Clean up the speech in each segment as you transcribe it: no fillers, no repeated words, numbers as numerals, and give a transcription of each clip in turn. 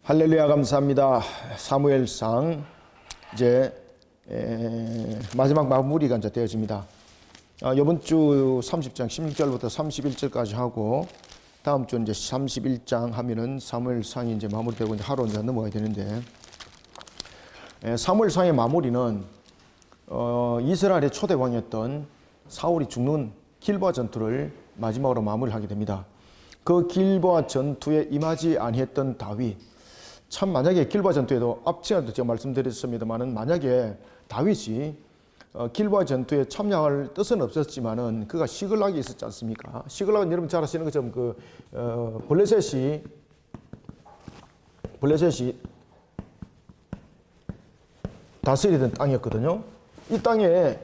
할렐루야 감사합니다. 사무엘상 이제 마지막 마무리가 이제 되어집니다. 이번 주 30장 16절부터 31절까지 하고 다음 주 이제 31장 하면은 사무엘상이 이제 마무리되고 이제 하루 이제 넘어가야 되는데 사무엘상의 마무리는 이스라엘의 초대 왕이었던 사울이 죽는 길보아 전투를 마지막으로 마무리하게 됩니다. 그 길보아 전투에 임하지 아니했던 다윗, 참 만약에 길보아 전투에도 앞전에도 제가 말씀드렸습니다만은 만약에 다윗이 길보아 전투에 참여할 뜻은 없었지만은 그가 시글락이 있었지 않습니까? 시글락은 여러분 잘 아시는 것처럼 블레셋이 다스리던 땅이었거든요. 이 땅에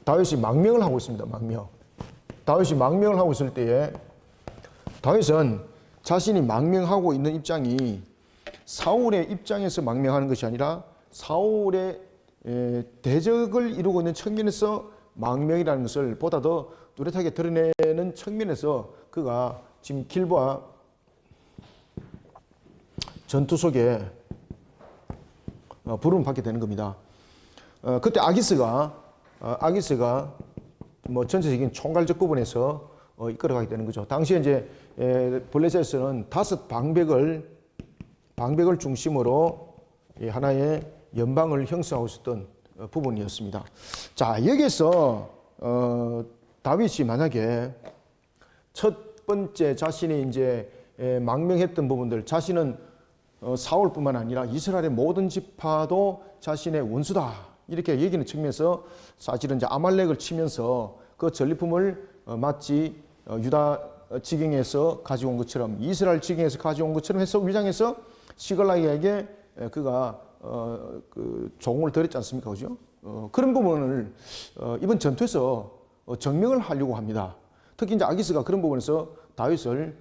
다윗이 망명을 하고 있습니다. 다윗이 망명을 하고 있을 때에 다윗은 자신이 망명하고 있는 입장이 사울의 입장에서 망명하는 것이 아니라 사울의 대적을 이루고 있는 측면에서 망명이라는 것을 보다 더 뚜렷하게 드러내는 측면에서 그가 지금 길보아 전투 속에 부름을 받게 되는 겁니다. 그때 아기스가 뭐 전체적인 총괄적 부분에서 이끌어가게 되는 거죠. 당시에 이제 블레셋에서는 5방백을 중심으로 하나의 연방을 형성하고 있었던 부분이었습니다. 자, 여기서 다윗이 만약에 첫 번째 자신이 이제 망명했던 부분들, 자신은 사울뿐만 아니라 이스라엘의 모든 지파도 자신의 원수다 이렇게 얘기하는 측면에서 사실은 이제 아말렉을 치면서 그 전리품을 마치 유다 지경에서 가져온 것처럼 이스라엘 지경에서 가져온 것처럼 해서 위장해서 시글락에게 그가 그 종을 드렸지 않습니까, 그죠? 그런 부분을 이번 전투에서 증명을 하려고 합니다. 특히 이제 아기스가 그런 부분에서 다윗을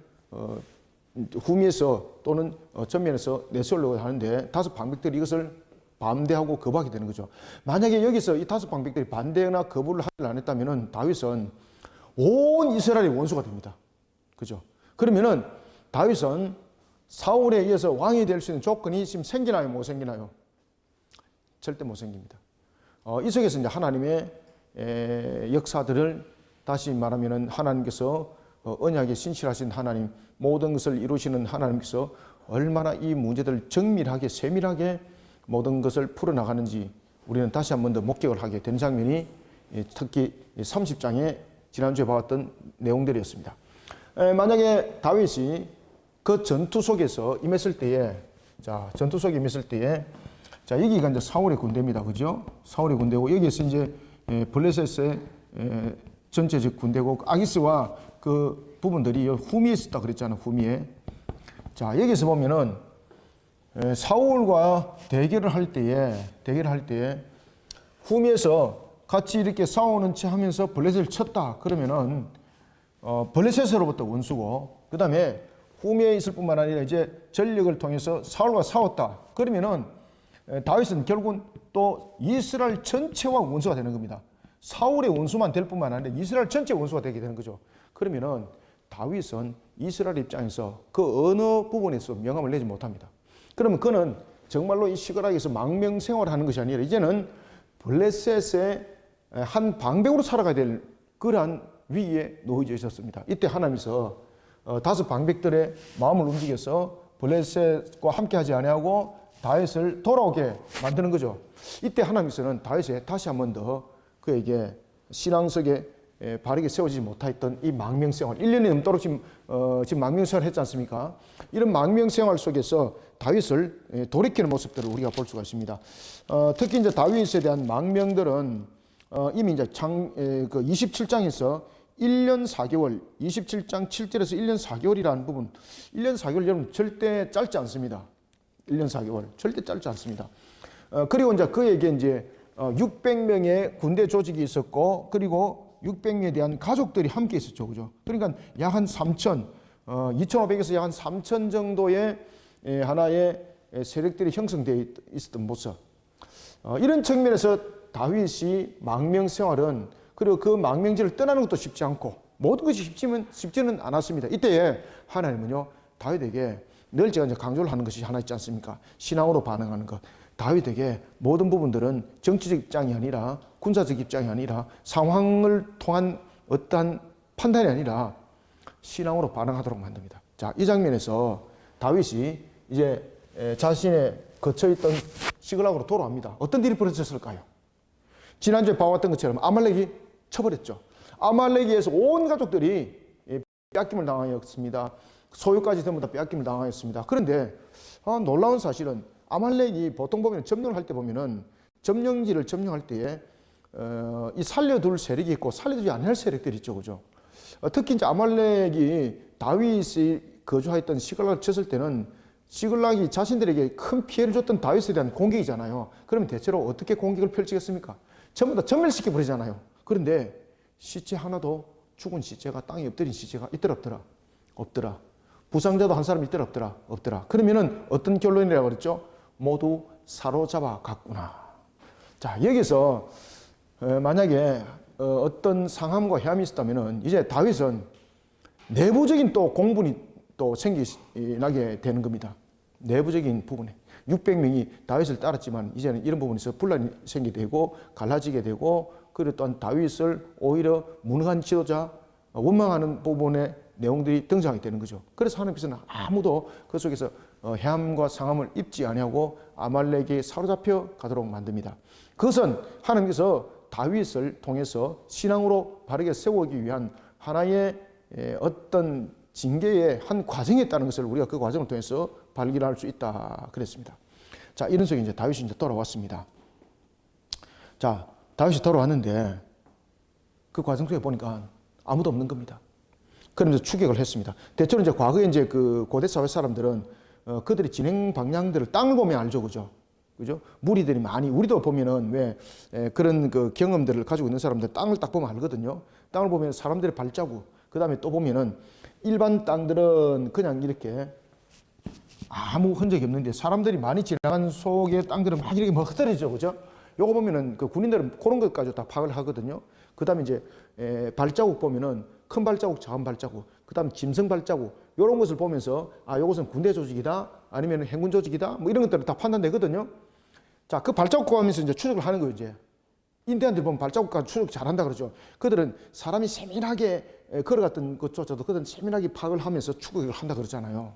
후미에서 또는 전면에서 내세우려고 하는데 5방백들이 이것을 반대하고 거부하게 되는 거죠. 만약에 여기서 이 5방백들이 반대나 거부를 하지 않았다면은 다윗은 온 이스라엘의 원수가 됩니다. 그죠? 그러면은 다윗은 사울에 의해서 왕이 될 수 있는 조건이 지금 생기나요? 못 생기나요? 절대 못 생깁니다. 이 속에서 이제 하나님의 역사들을 다시 말하면은 하나님께서 언약에 신실하신 하나님, 모든 것을 이루시는 하나님께서 얼마나 이 문제들을 정밀하게 세밀하게 모든 것을 풀어나가는지 우리는 다시 한 번 더 목격을 하게 된 장면이 특히 30장에 지난주에 봐왔던 내용들이었습니다. 만약에 다윗이 그 전투 속에서 임했을 때에, 자, 전투 속에 임했을 때에, 자, 여기가 이제 사울의 군대입니다. 그죠? 사울의 군대고, 여기에서 이제 블레셋의 전체적 군대고, 아기스와 그 부분들이 후미에 있었다 그랬잖아요. 후미에. 자, 여기서 보면은 사울과 대결을 할 때에 후미에서 같이 이렇게 싸우는 채 하면서 블레셋을 쳤다. 그러면은 블레셋으로부터 원수고, 그 다음에 후미에 있을 뿐만 아니라 이제 전력을 통해서 사울과 싸웠다. 그러면은 다윗은 결국은 또 이스라엘 전체와 원수가 되는 겁니다. 사울의 원수만 될 뿐만 아니라 이스라엘 전체 원수가 되게 되는 거죠. 그러면은 다윗은 이스라엘 입장에서 그 어느 부분에서 명함을 내지 못합니다. 그러면 그는 정말로 이 시그락에서 망명 생활을 하는 것이 아니라 이제는 블레셋의 한 방백으로 살아가야 될 그러한 위기에 놓여져 있었습니다. 이때 하나님께서 5방백들의 마음을 움직여서 블레셋과 함께하지 아니하고 다윗을 돌아오게 만드는 거죠. 이때 하나님께서는 다윗에 다시 한 번 더 그에게 신앙 속에 바르게 세워지지 못했던 이 망명생활, 1년이 넘도록 지금 망명생활을 했지 않습니까? 이런 망명생활 속에서 다윗을 돌이키는 모습들을 우리가 볼 수가 있습니다. 특히 이제 다윗에 대한 망명들은 이미 이제 27장에서 1년 4개월, 27장 7절에서 1년 4개월이라는 부분, 1년 4개월 여러분 절대 짧지 않습니다. 1년 4개월 절대 짧지 않습니다. 그리고 이제 그에게 이제 600명의 군대 조직이 있었고, 그리고 600명에 대한 가족들이 함께 있었죠, 그죠? 그러니까 약 한 2,500에서 약 한 3,000 정도의 하나의 세력들이 형성되어 있었던 모습. 이런 측면에서 다윗이 망명 생활은, 그리고 그 망명지를 떠나는 것도 쉽지 않고 모든 것이 쉽지는 않았습니다. 이때에 하나님은요 다윗에게 늘 제가 이제 강조를 하는 것이 하나 있지 않습니까? 신앙으로 반응하는 것. 다윗에게 모든 부분들은 정치적 입장이 아니라 군사적 입장이 아니라 상황을 통한 어떠한 판단이 아니라 신앙으로 반응하도록 만듭니다. 자, 이 장면에서 다윗이 이제 자신의 거쳐있던 시글락으로 돌아옵니다. 어떤 일이 벌어졌을까요? 지난주에 봐왔던 것처럼 아말렉이 쳐버렸죠. 아말렉에서 온 가족들이 빼앗김을 당하였습니다. 소유까지 전부 다 빼앗김을 당하였습니다. 그런데 놀라운 사실은 아말렉이 보통 보면 점령을 할 때 보면은 점령지를 점령할 때에 이 살려둘 세력이 있고 살려두지 않을 세력들이 있죠, 그죠? 특히 이제 아말렉이 다윗이 거주하였던 시글락을 쳤을 때는 시글락이 자신들에게 큰 피해를 줬던 다윗에 대한 공격이잖아요. 그러면 대체로 어떻게 공격을 펼치겠습니까? 전부 다 전멸시켜 버리잖아요. 그런데 시체 하나도 죽은 시체가 땅에 엎드린 시체가 있더라 없더라? 없더라. 부상자도 한 사람 있더라 없더라? 없더라. 그러면은 어떤 결론이라고 그랬죠? 모두 사로잡아 갔구나. 자, 여기서 만약에 어떤 상함과 해함이 있었다면은 이제 다윗은 내부적인 또 공분이 또 생기나게 되는 겁니다. 내부적인 부분에 600명이 다윗을 따랐지만 이제는 이런 부분에서 분란이 생기게 되고 갈라지게 되고, 그리고 또한 다윗을 오히려 무능한 지도자, 원망하는 부분의 내용들이 등장하게 되는 거죠. 그래서 하나님께서는 아무도 그 속에서 해함과 상함을 입지 아니하고 아말렉이 사로잡혀 가도록 만듭니다. 그것은 하나님께서 다윗을 통해서 신앙으로 바르게 세우기 위한 하나의 어떤 징계의 한 과정이 있다는 것을 우리가 그 과정을 통해서 발견할 수 있다 그랬습니다. 자, 이런 속에 이제 다윗이 이제 돌아왔습니다. 자, 다윗이 돌아왔는데 그 과정 속에 보니까 아무도 없는 겁니다. 그러면서 추격을 했습니다. 대체로 이제 과거에 이제 그 고대 사회 사람들은 그들이 진행 방향들을 땅을 보면 알죠, 그죠? 그죠? 무리들이 많이, 우리도 보면은 왜 그런 그 경험들을 가지고 있는 사람들 땅을 딱 보면 알거든요. 땅을 보면 사람들의 발자국, 그 다음에 또 보면은 일반 땅들은 그냥 이렇게 아무 흔적이 없는데 사람들이 많이 지나간 속의 땅들은 막 이렇게 막 흩어지죠, 그죠? 요거 보면은 그 군인들은 그런 것까지 다 파악을 하거든요. 그 다음에 이제 발자국 보면은 큰 발자국, 작은 발자국, 그 다음 짐승 발자국, 이런 것을 보면서 요것은 군대 조직이다, 아니면 행군 조직이다, 뭐 이런 것들을 다 판단되거든요. 자, 그 발자국 보면서 이제 추적을 하는 거예요, 이제. 인디안들 보면 발자국까지 추적 잘한다 그러죠. 그들은 사람이 세밀하게 걸어갔던 것조차도 그들은 세밀하게 파악을 하면서 추격을 한다 그러잖아요.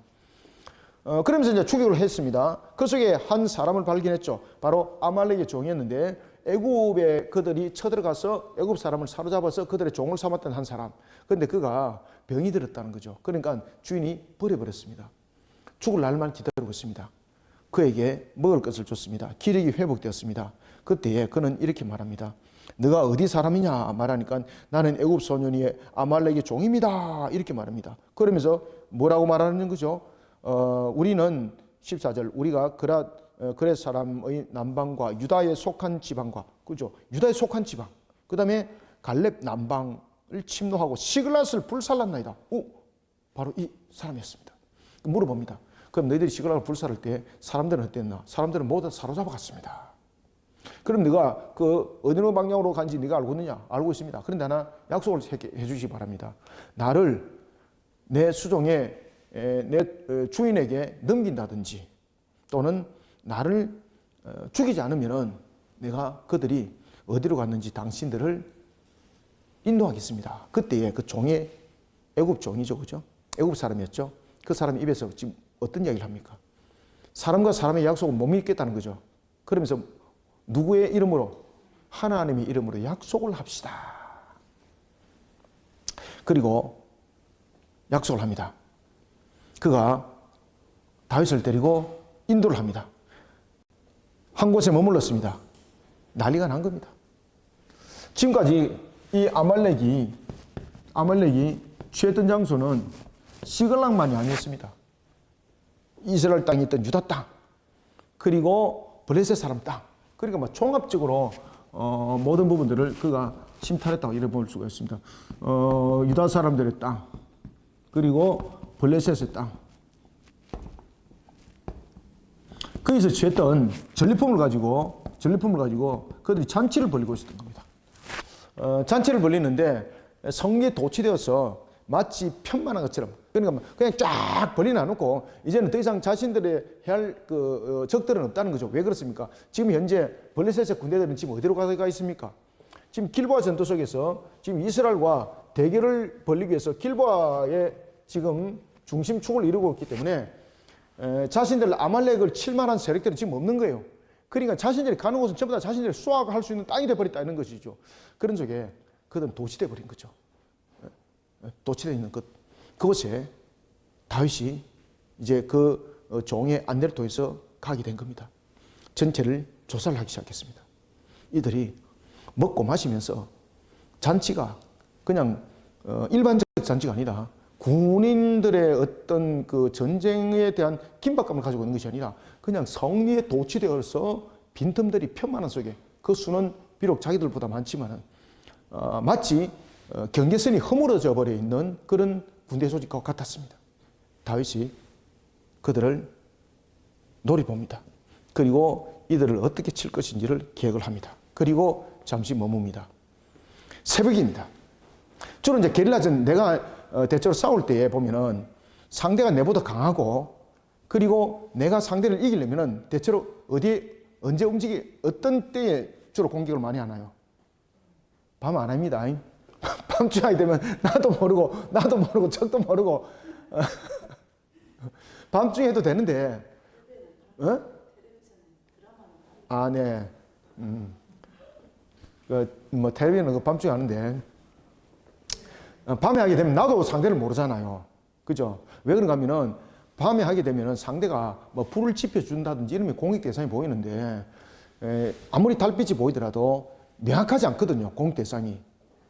그러면서 이제 추격을 했습니다. 그 속에 한 사람을 발견했죠. 바로 아말렉의 종이었는데 애굽에 그들이 쳐들어가서 애굽 사람을 사로잡아서 그들의 종을 삼았던 한 사람. 그런데 그가 병이 들었다는 거죠. 그러니까 주인이 버려버렸습니다. 죽을 날만 기다리고 있습니다. 그에게 먹을 것을 줬습니다. 기력이 회복되었습니다. 그때에 그는 이렇게 말합니다. 너가 어디 사람이냐 말하니까 나는 애굽 소년이 아말렉의 종입니다. 이렇게 말합니다. 그러면서 뭐라고 말하는 거죠? 우리는 14절 우리가 그렛 사람의 남방과 유다에 속한 지방과, 그죠? 유다에 속한 지방, 그 다음에 갈렙 남방을 침노하고 시글랏을 불살랐나이다. 바로 이 사람이었습니다. 물어봅니다. 그럼 너희들이 시글락을 불살할 때 사람들은 어땠나? 사람들은 모두 사로잡아 갔습니다. 그럼 네가 그 어느 방향으로 간지 네가 알고 있느냐? 알고 있습니다. 그런데 하나 약속을 해 주시기 바랍니다. 나를 내 수종에 내 주인에게 넘긴다든지 또는 나를 죽이지 않으면은 내가 그들이 어디로 갔는지 당신들을 인도하겠습니다. 그때에 그 종이 애굽 종이죠, 그죠? 애굽 사람이었죠. 그 사람 입에서 지금 어떤 이야기를 합니까? 사람과 사람의 약속을 못 믿겠다는 거죠. 그러면서 누구의 이름으로? 하나님의 이름으로 약속을 합시다. 그리고 약속을 합니다. 그가 다윗을 데리고 인도를 합니다. 한 곳에 머물렀습니다. 난리가 난 겁니다. 지금까지 이 아말렉이 취했던 장소는 시글락만이 아니었습니다. 이스라엘 땅에 있던 유다 땅, 그리고 블레셋 사람 땅, 그러니까 뭐 종합적으로 모든 부분들을 그가 침탈했다고 이래 볼 수가 있습니다. 유다 사람들의 땅, 그리고 블레셋의 땅, 거기서 취했던 전리품을 가지고 그들이 잔치를 벌이고 있었던 겁니다. 잔치를 벌리는데 성리에 도취되어서 마치 편만한 것처럼 그러니까 그냥 쫙 벌리나 놓고 이제는 더 이상 자신들의 해야 할 적들은 없다는 거죠. 왜 그렇습니까? 지금 현재 블레셋의 군대들은 지금 어디로 가 있습니까? 지금 길보아 전투 속에서 지금 이스라엘과 대결을 벌이기 위해서 길보아의 지금 중심축을 이루고 있기 때문에 자신들 아말렉을 칠 만한 세력들은 지금 없는 거예요. 그러니까 자신들이 가는 곳은 전부 다 자신들이 수확할 수 있는 땅이 돼버렸다는 것이죠. 그런 속에 그들은 도취돼 버린 거죠. 도취되어 있는 그곳에 다윗이 이제 그 종의 안내를 통해서 가게 된 겁니다. 전체를 조사를 하기 시작했습니다. 이들이 먹고 마시면서 잔치가 그냥 일반적 잔치가 아니라 군인들의 어떤 그 전쟁에 대한 긴박감을 가지고 있는 것이 아니라 그냥 성리에 도취되어서 빈틈들이 편만한 속에 그 수는 비록 자기들보다 많지만은 마치 경계선이 허물어져 버려 있는 그런 군대 조직과 같았습니다. 다윗이 그들을 노려봅니다. 그리고 이들을 어떻게 칠 것인지를 계획을 합니다. 그리고 잠시 머뭅니다. 새벽입니다. 주로 이제 게릴라전 내가 대체로 싸울 때에 보면은 상대가 내보다 강하고 그리고 내가 상대를 이기려면은 대체로 언제 어떤 때에 주로 공격을 많이 하나요? 밤 안 합니다. 밤중이 되면 나도 모르고 적도 모르고 밤중에 해도 되는데 네. 뭐 텔레비전은 밤중에 하는데 밤에 하게 되면 나도 상대를 모르잖아요. 그죠? 왜 그런가 하면은 밤에 하게 되면은 상대가 뭐 불을 지펴준다든지 이러면 공격 대상이 보이는데 아무리 달빛이 보이더라도 명확하지 않거든요. 공격 대상이.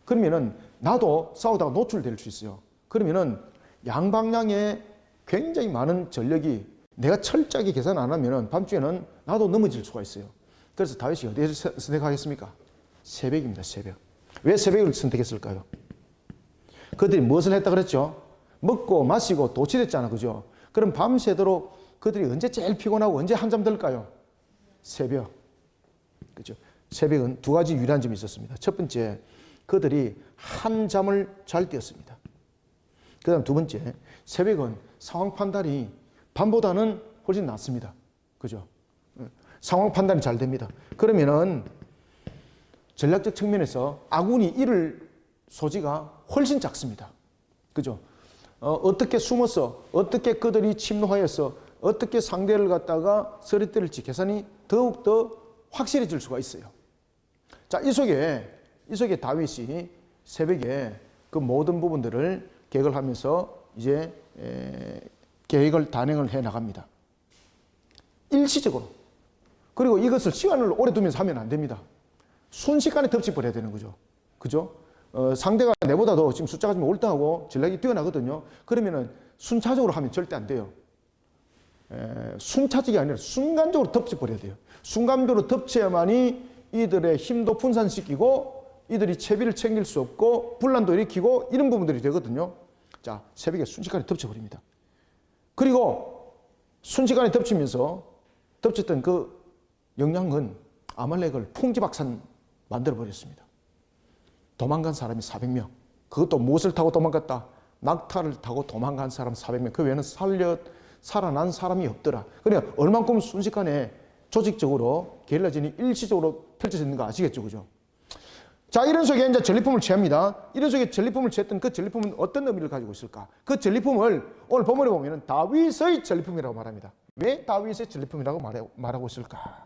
그러면은 나도 싸우다가 노출될 수 있어요. 그러면은 양방향에 굉장히 많은 전력이 내가 철저하게 계산 안 하면은 밤중에는 나도 넘어질 수가 있어요. 그래서 다윗이 어디를 선택하겠습니까? 새벽입니다. 새벽. 왜 새벽을 선택했을까요? 그들이 무엇을 했다 그랬죠? 먹고 마시고 도취됐잖아. 그죠? 그럼 밤새도록 그들이 언제 제일 피곤하고 언제 한잠 들까요? 새벽. 그죠? 새벽은 두 가지 유리한 점이 있었습니다. 첫 번째, 그들이 한잠을 잘 때였습니다. 그 다음 두 번째, 새벽은 상황 판단이 밤보다는 훨씬 낫습니다. 그죠? 상황 판단이 잘 됩니다. 그러면은 전략적 측면에서 아군이 잃을 소지가 훨씬 작습니다. 그죠? 어떻게 숨어서, 어떻게 그들이 침노하여서, 어떻게 상대를 갖다가 쓰러뜨릴지 계산이 더욱더 확실해질 수가 있어요. 자, 이 속에 다윗이 새벽에 그 모든 부분들을 계획을 하면서 이제 계획을 단행을 해 나갑니다. 일시적으로. 그리고 이것을 시간을 오래 두면서 하면 안 됩니다. 순식간에 덮치버려야 되는 거죠. 그죠? 상대가 내보다도 지금 숫자가 좀 올등하고 전략이 뛰어나거든요. 그러면은 순차적으로 하면 절대 안 돼요. 순차적이 아니라 순간적으로 덮쳐버려야 돼요. 순간적으로 덮쳐야만이 이들의 힘도 분산시키고 이들이 채비를 챙길 수 없고 분란도 일으키고 이런 부분들이 되거든요. 자, 새벽에 순식간에 덮쳐버립니다. 그리고 순식간에 덮쳤던 그 영향은 아말렉을 풍지박산 만들어버렸습니다. 도망간 사람이 400명. 그것도 무엇을 타고 도망갔다? 낙타를 타고 도망간 사람 400명. 그 외에는 살아난 사람이 없더라. 그러니까 얼만큼 순식간에 조직적으로 게릴라전이 일시적으로 펼쳐졌는가 아시겠죠? 그죠? 자, 이런 속에 이제 전리품을 취합니다. 이런 속에 전리품을 취했던 그 전리품은 어떤 의미를 가지고 있을까? 그 전리품을 오늘 본문에 보면 다윗의 전리품이라고 말합니다. 왜 다윗의 전리품이라고 말하고 있을까?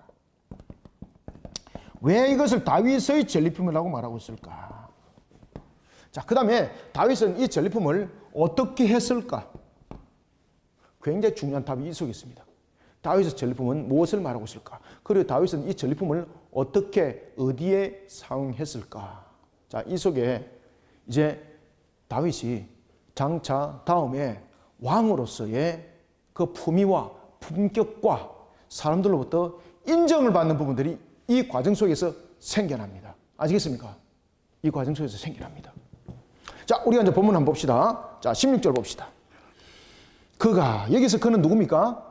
왜 이것을 다윗의 전리품이라고 말하고 있을까? 자, 그 다음에 다윗은 이 전리품을 어떻게 했을까? 굉장히 중요한 답이 이 속에 있습니다. 다윗의 전리품은 무엇을 말하고 있을까? 그리고 다윗은 이 전리품을 어떻게 어디에 사용했을까? 자, 이 속에 이제 다윗이 장차 다음에 왕으로서의 그 품위와 품격과 사람들로부터 인정을 받는 부분들이 이 과정 속에서 생겨납니다. 아시겠습니까? 이 과정 속에서 생겨납니다. 자, 우리가 이제 본문 한번 봅시다. 자, 16절 봅시다. 여기서 그는 누굽니까?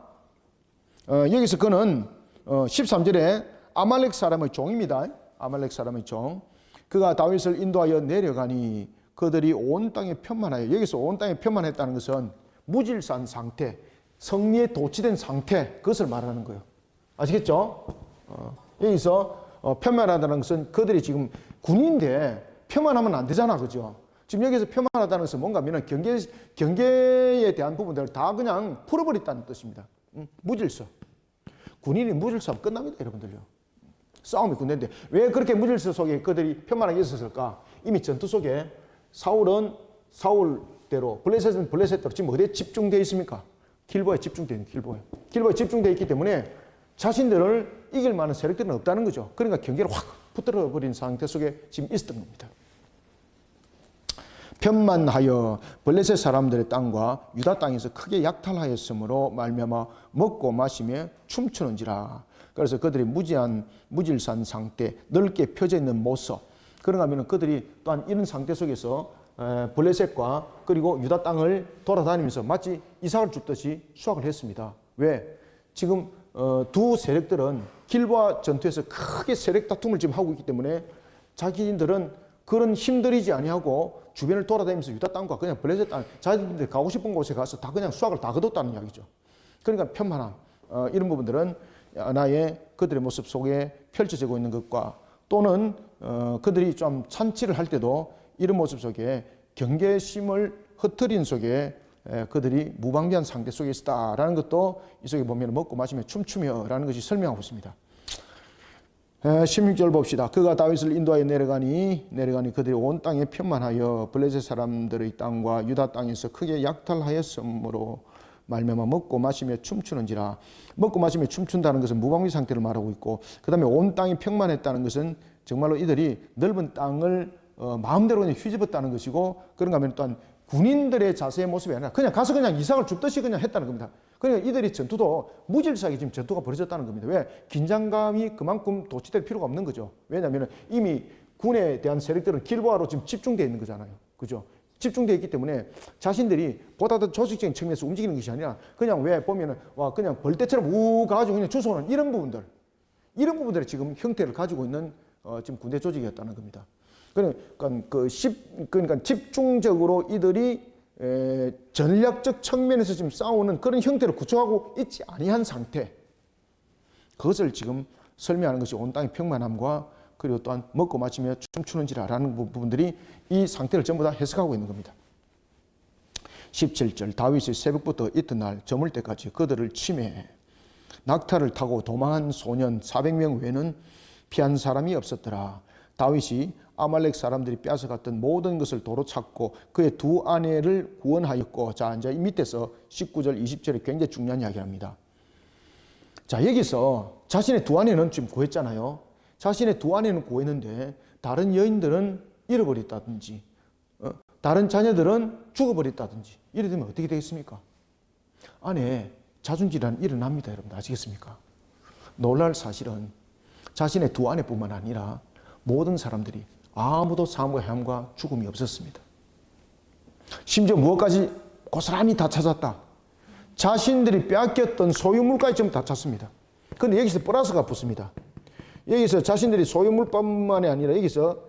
여기서 그는 13절에 아말렉 사람의 종입니다. 아말렉 사람의 종. 그가 다윗을 인도하여 내려가니 그들이 온 땅에 편만하여, 여기서 온 땅에 편만했다는 것은 무질서한 상태, 성리에 도취된 상태, 그것을 말하는 거예요. 아시겠죠? 여기서 편만하다는 것은 그들이 지금 군인인데 편만하면 안 되잖아, 그죠? 지금 여기서 편만하다는 것은 뭔가 하면 경계에 대한 부분들을 다 그냥 풀어버렸다는 뜻입니다. 무질서. 군인이 무질서하면 끝납니다, 여러분들요. 싸움이 군대인데 왜 그렇게 무질서 속에 그들이 편만하게 있었을까? 이미 전투 속에 사울은 사울대로, 블레셋은 블레셋대로 지금 어디에 집중되어 있습니까? 길보에 집중되어 있는 길보에. 길보에 집중되어 있기 때문에 자신들을 이길 만한 세력들은 없다는 거죠. 그러니까 경계를 확 붙들어버린 상태 속에 지금 있었던 겁니다. 편만하여 블레셋 사람들의 땅과 유다 땅에서 크게 약탈하였으므로 말미암아 먹고 마시며 춤추는지라. 그래서 그들이 무질서한 상태, 넓게 펴져 있는 모습, 그런가 하면 그들이 또한 이런 상태 속에서 블레셋과 그리고 유다 땅을 돌아다니면서 마치 이삭을 줍듯이 수확을 했습니다. 왜? 지금 두 세력들은 길보아 전투에서 크게 세력 다툼을 지금 하고 있기 때문에 자기들은 그런 힘들이지 아니하고 주변을 돌아다니면서 유다 땅과 그냥 블레셋 땅, 자기들 가고 싶은 곳에 가서 다 그냥 수확을 다 거뒀다는 이야기죠. 그러니까 편만함, 이런 부분들은 하나의 그들의 모습 속에 펼쳐지고 있는 것과 또는 그들이 좀 찬치를 할 때도 이런 모습 속에 경계심을 흐트린 속에 그들이 무방비한 상태 속에 있었다라는 것도 이 속에 보면 먹고 마시며 춤추며라는 것이 설명하고 있습니다. 16절 봅시다. 그가 다윗을 인도하여 내려가니 그들이 온 땅에 편만하여 블레셋 사람들의 땅과 유다 땅에서 크게 약탈하였으므로 말미암아 먹고 마시며 춤추는지라. 먹고 마시며 춤춘다는 것은 무방비 상태를 말하고 있고, 그 다음에 온 땅이 평만했다는 것은 정말로 이들이 넓은 땅을 마음대로 그냥 휘집었다는 것이고, 그런가 하면 또한 군인들의 자세의 모습이 아니라 그냥 가서 그냥 이삭을 줍듯이 그냥 했다는 겁니다. 그러니까 이들이 전투도 무질서하게 지금 전투가 벌어졌다는 겁니다. 왜? 긴장감이 그만큼 도취될 필요가 없는 거죠. 왜냐하면 이미 군에 대한 세력들은 길보아로 지금 집중되어 있는 거잖아요. 그죠? 집중되어 있기 때문에 자신들이 보다 더 조직적인 측면에서 움직이는 것이 아니라 그냥 왜 보면은 와 그냥 벌떼처럼 우 가지고 그냥 주소는 이런 부분들이 지금 형태를 가지고 있는 지금 군대 조직이었다는 겁니다. 그러니까 집중적으로 이들이 전략적 측면에서 지금 싸우는 그런 형태를 구축하고 있지 아니한 상태, 그것을 지금 설명하는 것이 온 땅의 평만함과 그리고 또한 먹고 마시며 춤추는지라라는 부분들이 이 상태를 전부 다 해석하고 있는 겁니다. 17절 다윗이 새벽부터 이튿날 저물 때까지 그들을 침해 낙타를 타고 도망한 소년 400명 외에는 피한 사람이 없었더라. 다윗이 아말렉 사람들이 뺏어갔던 모든 것을 도로 찾고 그의 두 아내를 구원하였고, 자 이제 이 밑에서 19절 20절에 굉장히 중요한 이야기를 합니다. 자 여기서 자신의 두 아내는 지금 구했잖아요. 자신의 두 아내는 구했는데 다른 여인들은 잃어버렸다든지 다른 자녀들은 죽어버렸다든지 이래 되면 어떻게 되겠습니까? 안에 자존질환이 일어납니다. 여러분 아시겠습니까? 놀랄 사실은 자신의 두 아내뿐만 아니라 모든 사람들이 아무도 사함과 해함과 죽음이 없었습니다. 심지어 무엇까지 고스란히 다 찾았다. 자신들이 빼앗겼던 소유물까지 전부 다 찾습니다. 그런데 여기서 플러스가 붙습니다. 여기서 자신들이 소유물뿐만이 아니라 여기서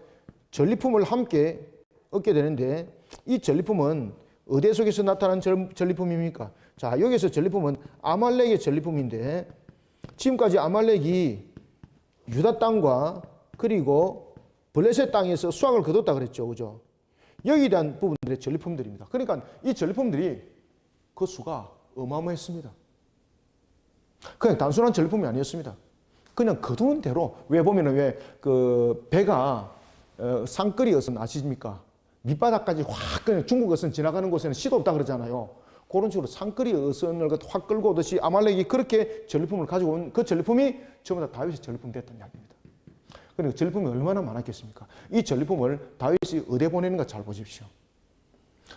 전리품을 함께 얻게 되는데, 이 전리품은 어디 속에서 나타난 전리품입니까? 자, 여기서 전리품은 아말렉의 전리품인데, 지금까지 아말렉이 유다 땅과 그리고 블레셋 땅에서 수확을 거뒀다 그랬죠. 그죠? 여기에 대한 부분들의 전리품들입니다. 그러니까 이 전리품들이 그 수가 어마어마했습니다. 그냥 단순한 전리품이 아니었습니다. 그냥 거두는 대로, 왜 보면은 왜 그 배가 산거리 어선 아십니까? 밑바닥까지 확 그냥 중국 어선 지나가는 곳에는 시도 없다 그러잖아요. 그런 식으로 산거리 어선을 확 끌고 오듯이 아말렉이 그렇게 전리품을 가지고 온 그 전리품이 전부 다 다윗의 전리품 됐던 이야기입니다. 그러니까 전리품이 얼마나 많았겠습니까? 이 전리품을 다윗이 어디에 보내는가 잘 보십시오.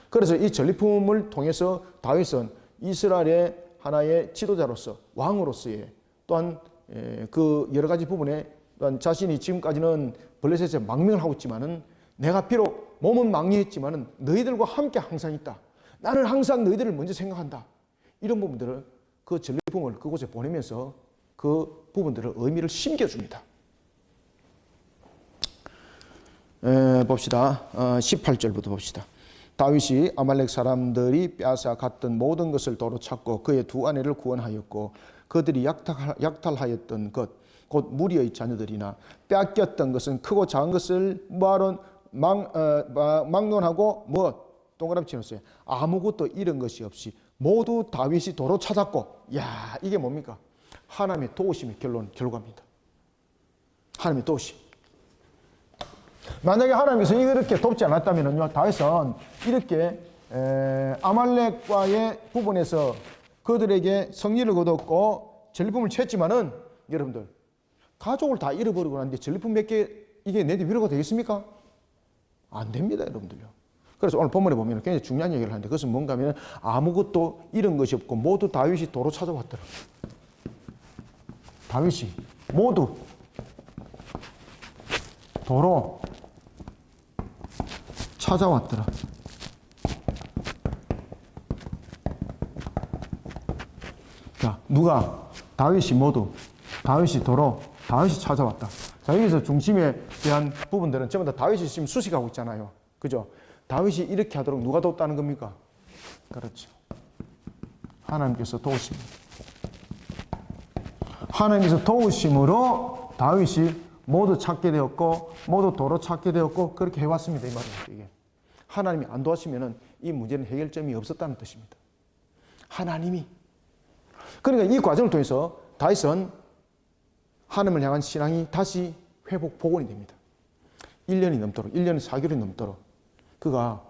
그래서 이 전리품을 통해서 다윗은 이스라엘의 하나의 지도자로서, 왕으로서의 또한 그 여러 가지 부분에 또한 자신이 지금까지는 블레셋에 망명을 하고 있지만은 내가 비록 몸은 망리했지만은 너희들과 함께 항상 있다. 나는 항상 너희들을 먼저 생각한다. 이런 부분들을 그 전리품을 그곳에 보내면서 그 부분들을 의미를 심겨줍니다. 봅시다. 18절부터 봅시다. 다윗이 아말렉 사람들이 빼앗아 갔던 모든 것을 도로 찾고 그의 두 아내를 구원하였고 그들이 약탈하였던 것 곧 무리의 자녀들이나 빼앗겼던 것은 크고 작은 것을 막론하고 동그라미 치놓으세요. 아무것도 잃은 것이 없이 모두 다윗이 도로 찾았고, 야, 이게 뭡니까? 하나님의 도우심의 결과입니다. 하나님의 도우심. 만약에 하나님께서 이렇게 돕지 않았다면요, 다윗은 이렇게 아말렉과의 부분에서 그들에게 승리를 거뒀고 전리품을 채했지만은, 여러분들 가족을 다 잃어버리고 났는데 전리품 몇 개 이게 내게 위로가 되겠습니까? 안 됩니다, 여러분들요. 그래서 오늘 본문에 보면 굉장히 중요한 얘기를 하는데, 그것은 뭔가 하면 아무것도 잃은 것이 없고 모두 다윗이 도로 찾아왔더라. 다윗이 모두 도로 찾아왔더라. 자, 누가? 다윗이 다윗이 찾아왔다. 자, 여기서 중심에 대한 부분들은 전부 다 다윗이 지금 수식하고 있잖아요. 그죠? 다윗이 이렇게 하도록 누가 돕다는 겁니까? 그렇죠. 하나님께서 도우십니다. 하나님께서 도우심으로 다윗이 모두 찾게 되었고, 모두 도로 찾게 되었고, 그렇게 해왔습니다. 이 말입니다. 이게. 하나님이 안 도와주시면 이 문제는 해결점이 없었다는 뜻입니다. 하나님이. 그러니까 이 과정을 통해서 다윗은 하나님을 향한 신앙이 다시 회복, 복원이 됩니다. 1년이 넘도록, 1년 4개월이 넘도록 그가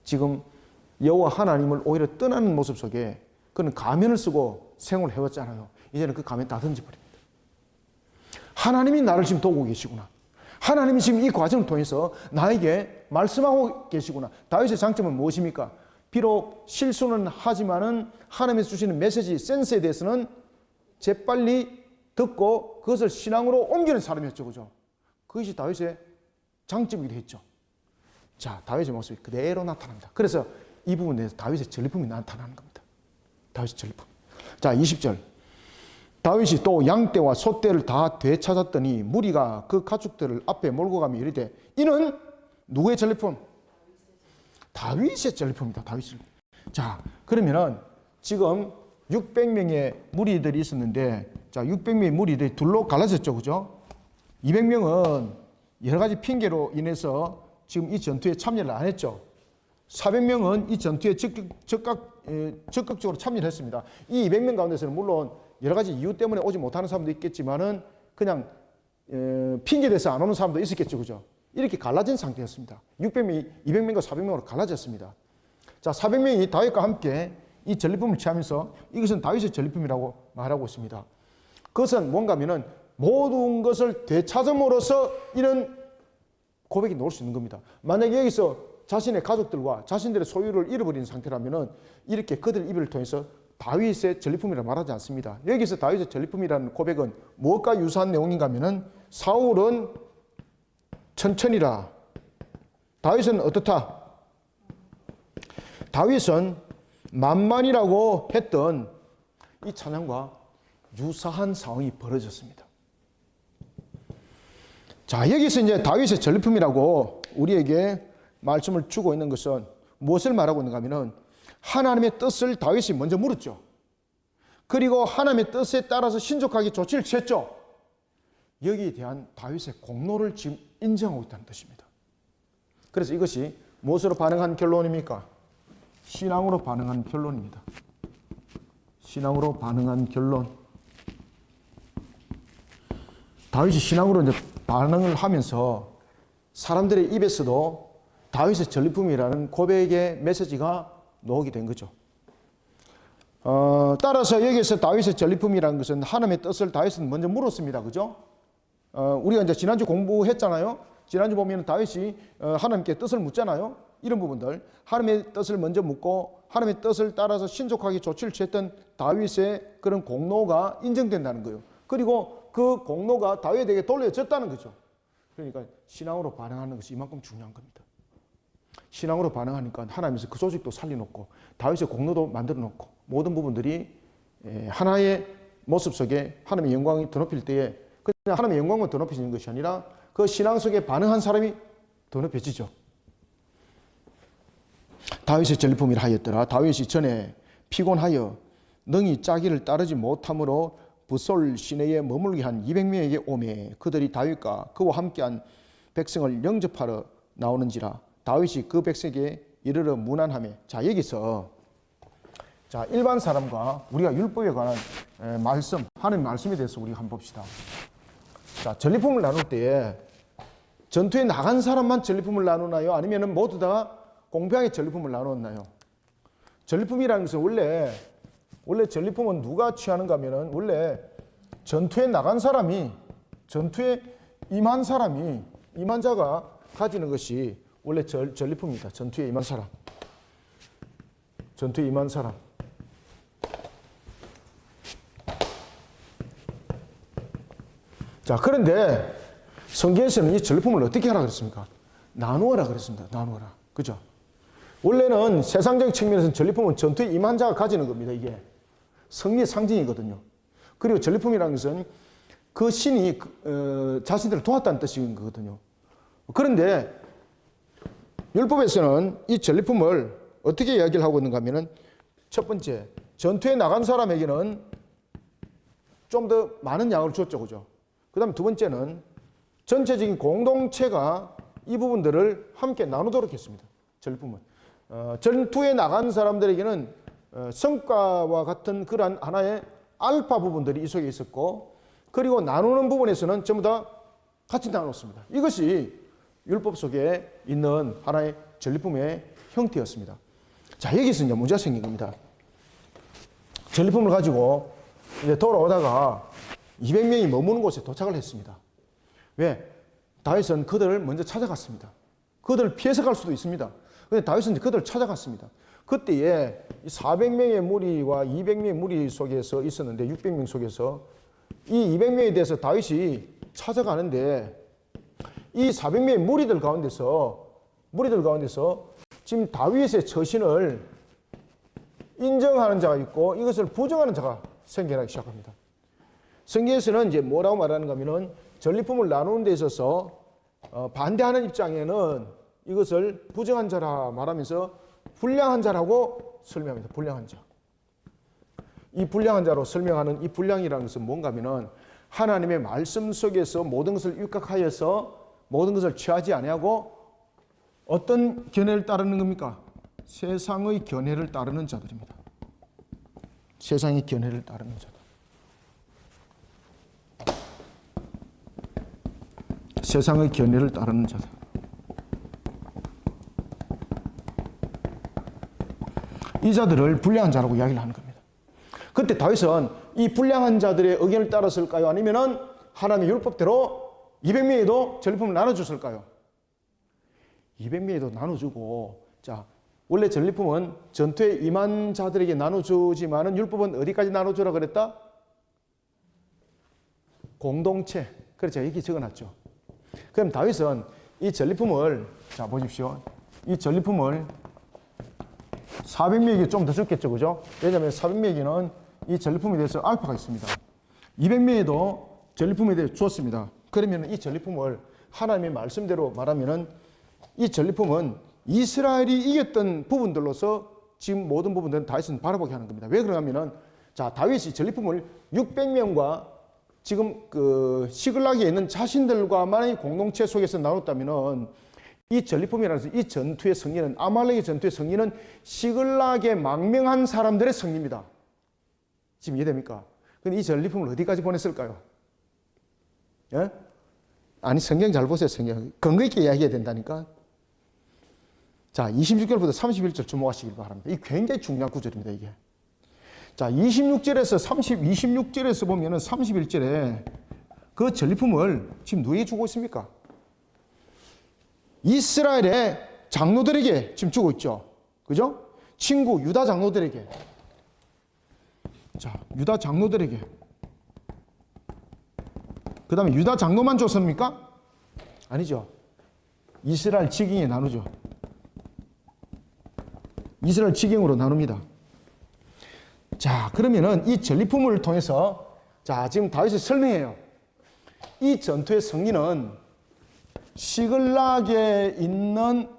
지금 여호와 하나님을 오히려 떠나는 모습 속에 그는 가면을 쓰고 생활을 해왔잖아요. 이제는 그 가면 다 던져버립니다. 하나님이 나를 지금 도우고 계시구나. 하나님이 지금 이 과정을 통해서 나에게 말씀하고 계시구나. 다윗의 장점은 무엇입니까? 비록 실수는 하지만은 하나님께서 주시는 메시지, 센스에 대해서는 재빨리 듣고 그것을 신앙으로 옮기는 사람이었죠. 그죠? 그것이 다윗의 장점이기도 했죠. 자, 다윗의 모습이 그대로 나타납니다. 그래서 이 부분에 대해서 다윗의 전리품이 나타나는 겁니다. 다윗의 전리품. 자, 20절. 다윗이 또 양떼와 소떼를 다 되찾았더니 무리가 그 가축들을 앞에 몰고 가며 이르되, 이는 누구의 전리품? 다윗의 전리품입니다. 다윗의. 자, 그러면은 지금 600명의 무리들이 있었는데, 자, 600명의 무리들이 둘로 갈라졌죠. 그죠? 200명은 여러 가지 핑계로 인해서 지금 이 전투에 참여를 안 했죠. 400명은 이 전투에 적극적으로 참여를 했습니다. 이 200명 가운데서는 물론 여러 가지 이유 때문에 오지 못하는 사람도 있겠지만은 그냥 핑계대서 안 오는 사람도 있었겠죠. 그죠? 이렇게 갈라진 상태였습니다. 600명이 200명과 400명으로 갈라졌습니다. 자, 400명이 다윗과 함께 이 전리품을 취하면서 이것은 다윗의 전리품이라고 말하고 있습니다. 그것은 뭔가 하면은 모든 것을 되찾음으로써 이런 고백이 나올 수 있는 겁니다. 만약에 여기서 자신의 가족들과 자신들의 소유를 잃어버린 상태라면은 이렇게 그들 입을 통해서 다윗의 전리품이라 말하지 않습니다. 여기서 다윗의 전리품이라는 고백은 무엇과 유사한 내용인가 하면은 사울은 천천히라. 다윗은 어떻다? 다윗은 만만이라고 했던 이 찬양과 유사한 상황이 벌어졌습니다. 자, 여기서 이제 다윗의 전리품이라고 우리에게 말씀을 주고 있는 것은 무엇을 말하고 있는가 하면은 하나님의 뜻을 다윗이 먼저 물었죠. 그리고 하나님의 뜻에 따라서 신족하게 조치를 취했죠. 여기에 대한 다윗의 공로를 지금 인정하고 있다는 뜻입니다. 그래서 이것이 무엇으로 반응한 결론입니까? 신앙으로 반응한 결론입니다. 신앙으로 반응한 결론. 다윗이 신앙으로 이제 반응을 하면서 사람들의 입에서도 다윗의 전리품이라는 고백의 메시지가 나오게 된 거죠. 따라서 여기에서 다윗의 전리품이라는 것은 하나님의 뜻을 다윗은 먼저 물었습니다. 그죠? 우리가 이제 지난주 공부했잖아요. 지난주 보면 다윗이 하나님께 뜻을 묻잖아요. 이런 부분들. 하나님의 뜻을 먼저 묻고 하나님의 뜻을 따라서 신족하게 조치를 취했던 다윗의 그런 공로가 인정된다는 거예요. 그리고 그 공로가 다윗에게 돌려졌다는 거죠. 그러니까 신앙으로 반응하는 것이 이만큼 중요한 겁니다. 신앙으로 반응하니까 하나님께서 그 조직도 살려놓고 다윗의 공로도 만들어 놓고 모든 부분들이 하나의 모습 속에 하나님의 영광이 드높일 때에 그냥 하나님의 영광만 드높이는 것이 아니라 그 신앙 속에 반응한 사람이 더 높여지죠. 다윗의 전리품이라 하였더라. 다윗이 전에 피곤하여 능히 짜기를 따르지 못함으로 부솔 시내에 머물게 한 200명에게 오매 그들이 다윗과 그와 함께한 백성을 영접하러 나오는지라. 다윗이 그 백성에게 이르러 문안하며. 자, 여기서 자, 일반 사람과 우리가 율법에 관한 말씀, 하나님의 말씀에 대해서 우리가 한번 봅시다. 자, 전리품을 나눌 때에 전투에 나간 사람만 전리품을 나누나요? 아니면 모두 다 공평하게 전리품을 나누었나요? 전리품이라는 것은 원래 전리품은 누가 취하는가 하면은 원래 전투에 나간 사람이, 전투에 임한 사람이, 임한 자가 가지는 것이 원래 전리품입니다. 전투에 임한 사람. 전투에 임한 사람. 자, 그런데 성경에서는 이 전리품을 어떻게 하라 그랬습니까? 나누어라 그랬습니다. 나누어라. 그죠? 원래는 세상적인 측면에서는 전리품은 전투에 임한 자가 가지는 겁니다. 이게 승리의 상징이거든요. 그리고 전리품이라는 것은 그 신이 자신들을 도왔다는 뜻인 거거든요. 그런데 율법에서는 이 전리품을 어떻게 이야기를 하고 있는가 하면은 첫 번째, 전투에 나간 사람에게는 좀 더 많은 양을 줬죠. 그죠? 그 다음에 두 번째는 전체적인 공동체가 이 부분들을 함께 나누도록 했습니다. 전리품은. 전투에 나간 사람들에게는 성과와 같은 그러한 하나의 알파 부분들이 이 속에 있었고, 그리고 나누는 부분에서는 전부 다 같이 나눴습니다. 이것이 율법 속에 있는 하나의 전리품의 형태였습니다. 자, 여기서 이제 문제가 생긴 겁니다. 전리품을 가지고 이제 돌아오다가 200명이 머무는 곳에 도착을 했습니다. 왜? 다윗은 그들을 먼저 찾아갔습니다. 그들을 피해서 갈 수도 있습니다. 그런데 다윗은 그들을 찾아갔습니다. 그때에 400명의 무리와 200명의 무리 속에서 있었는데 600명 속에서 이 200명에 대해서 다윗이 찾아가는데 이 400명의 무리들 가운데서 지금 다윗의 처신을 인정하는 자가 있고 이것을 부정하는 자가 생겨나기 시작합니다. 성경에서는 이제 뭐라고 말하는가 하면은 전리품을 나누는 데 있어서 반대하는 입장에는 이것을 부정한 자라 말하면서 불량한 자라고 설명합니다. 불량한 자. 이 불량한 자로 설명하는 이 불량이라는 것은 뭔가 하면은 하나님의 말씀 속에서 모든 것을 육각하여서 모든 것을 취하지 아니하고 어떤 견해를 따르는 겁니까? 세상의 견해를 따르는 자들입니다. 세상의 견해를 따르는 자들. 세상의 견해를 따르는 자들. 이 자들을 불량한 자라고 이야기를 하는 겁니다. 그때 다윗은 이 불량한 자들의 의견을 따랐을까요? 아니면은 하나님의 율법대로 200명에도 전리품을 나눠줬을까요? 200명에도 나눠주고, 자, 원래 전리품은 전투에 임한 자들에게 나눠주지만은 율법은 어디까지 나눠주라 그랬다? 공동체. 그래서 여기 적어놨죠. 그럼 다윗은 이 전리품을, 자, 보십시오. 이 전리품을 400명에게 좀 더 줬겠죠. 그죠? 왜냐하면 400명에게는 이 전리품에 대해서 알파가 있습니다. 200명에도 전리품에 대해 주었습니다. 그러면 이 전리품을 하나님의 말씀대로 말하면은 이 전리품은 이스라엘이 이겼던 부분들로서 지금 모든 부분들은 다윗은 바라보게 하는 겁니다. 왜 그러냐면은, 자, 다윗이 전리품을 600명과 지금 그 시글락에 있는 자신들과만의 공동체 속에서 나눴다면은 이 전리품이라는 것은 이 전투의 승리는, 아말렉의 전투의 승리는 시글락에 망명한 사람들의 승리입니다. 지금 이해됩니까? 근데 이 전리품을 어디까지 보냈을까요? 예? 아니, 성경 잘 보세요. 성경 근거 있게 이야기해야 된다니까. 자, 26절부터 31절 주목하시길 바랍니다. 이 굉장히 중요한 구절입니다. 이게. 자, 26절에서 보면은 31절에 그 전리품을 지금 누구에게 주고 있습니까? 이스라엘의 장로들에게 지금 주고 있죠. 그죠? 친구 유다 장로들에게. 자, 유다 장로들에게. 그 다음에 유다 장로만 줬습니까? 아니죠. 이스라엘 지경에 나누죠. 이스라엘 지경으로 나눕니다. 자, 그러면은 이 전리품을 통해서, 자, 지금 다윗이 설명해요. 이 전투의 승리는 시글락에 있는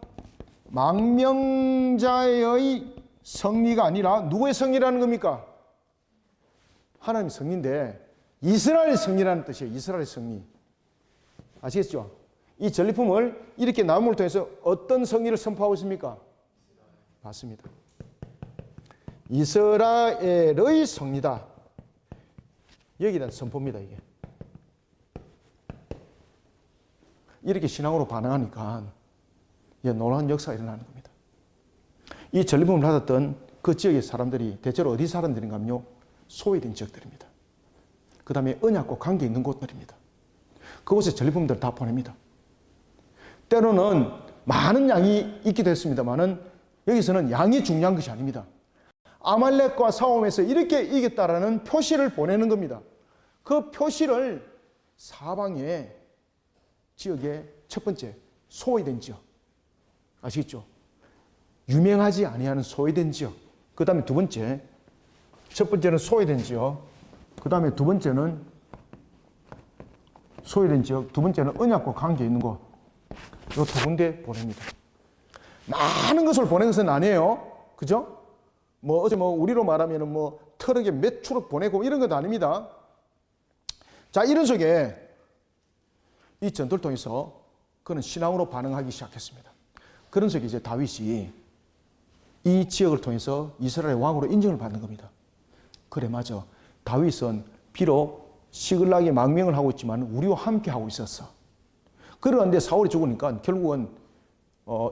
망명자의 성리가 아니라 누구의 성리라는 겁니까? 하나님의 성리인데 이스라엘의 성리라는 뜻이에요. 이스라엘의 성리. 아시겠죠? 이 전리품을 이렇게 나눔을 통해서 어떤 성리를 선포하고 있습니까? 맞습니다. 이스라엘의 성리다. 여기에 대한 선포입니다. 이게. 이렇게 신앙으로 반응하니까 놀라운 역사가 일어나는 겁니다. 이 전리품을 받았던 그 지역의 사람들이 대체로 어디 사람들인가 하면요, 소외된 지역들입니다. 그 다음에 언약과 관계 있는 곳들입니다. 그곳에 전리품들을 다 보냅니다. 때로는 많은 양이 있기도 했습니다만은 여기서는 양이 중요한 것이 아닙니다. 아말렉과 싸움에서 이렇게 이겼다라는 표시를 보내는 겁니다. 그 표시를 사방의 지역의 첫 번째 소외된 지역, 아시겠죠? 유명하지 아니하는 소외된 지역. 그 다음에 두 번째, 첫 번째는 소외된 지역, 그 다음에 두 번째는 소외된 지역, 두 번째는 언약과 관계 있는 곳. 이 두 군데 보냅니다. 많은 것을 보낸 것은 아니에요. 그죠? 어제 우리로 말하면 트럭에 몇 추럭 보내고 이런 것도 아닙니다. 자, 이런 속에 이 전투를 통해서 그는 신앙으로 반응하기 시작했습니다. 그런 속에 이제 다윗이 이 지역을 통해서 이스라엘의 왕으로 인정을 받는 겁니다. 그래, 맞아. 다윗은 비록 시글락에 망명을 하고 있지만 우리와 함께 하고 있었어. 그런데 사울이 죽으니까 결국은